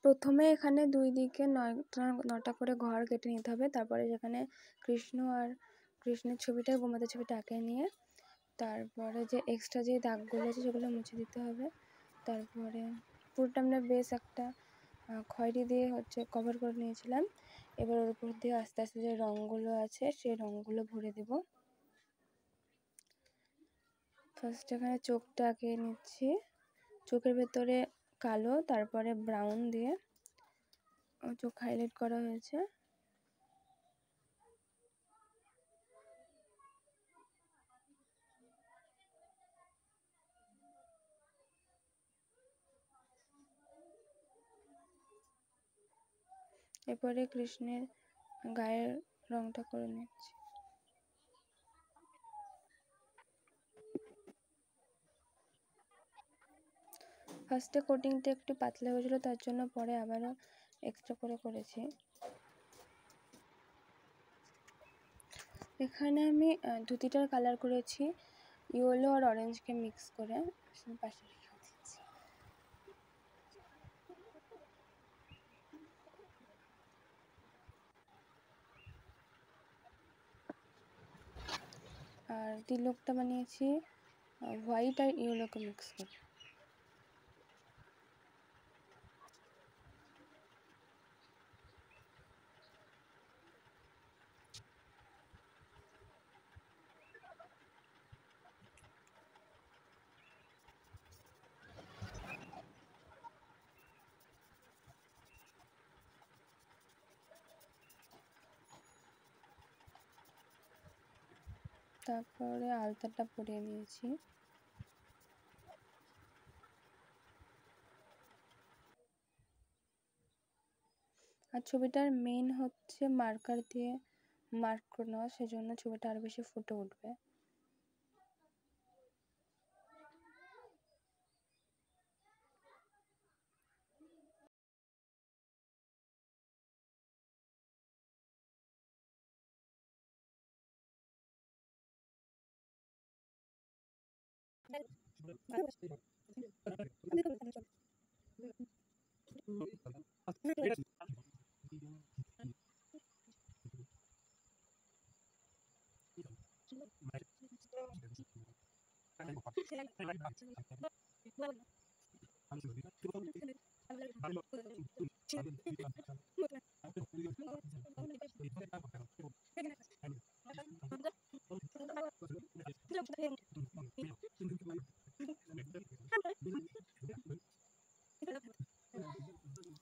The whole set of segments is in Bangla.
প্রথমে এখানে দুই দিকে 9টা করে ঘর কেটে নিতে হবে। তারপরে সেখানে কৃষ্ণ আর কৃষ্ণের ছবিটা, গোমাতার ছবিটা আঁকে নিয়ে তারপরে যে এক্সট্রা যে দাগগুলো আছে সেগুলো মুছে দিতে হবে। তারপরে পুরোটা আমরা বেশ একটা খয়েরি দিয়ে কভার করে নিয়েছিলাম। এবার ওর উপর দিয়ে আস্তে আস্তে যে রঙগুলো আছে সেই রঙগুলো ভরে দেব। ফার্স্ট এখানে চোখটা আঁকে নিচ্ছি, চোখের ভেতরে কালো, তারপরে ব্রাউন দিয়ে চোখ হাইলাইট করা হয়েছে। এরপরে কৃষ্ণের গায়ের রংটা করে নিচ্ছি। ফার্স্টে কোটিংটা একটু পাতলা হয়েছিল, তার জন্য পরে আবারও এক্সট্রা করে করেছি। এখানে আমি ধুতিটার কালার করেছি ইয়েলো আর অরেঞ্জকে মিক্স করে। পাশে আর তিলকটা বানিয়েছি হোয়াইট আর ইয়েলোকে মিক্স করে। তারপরে আলতাটা পরিয়ে নিয়েছি। আর ছবিটার মেইন হচ্ছে মার্কার দিয়ে মার্ক করে নেওয়া, সেজন্য ছবিটা আরো বেশি ফুটে উঠবে।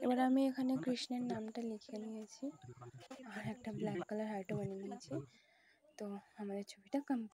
এবার আমি এখানে কৃষ্ণের নামটা লিখে নিয়েছি আর একটা ব্ল্যাক কালার হার্টও বানিয়ে নিয়েছি। তো আমাদের ছবিটা কমপ্লিট।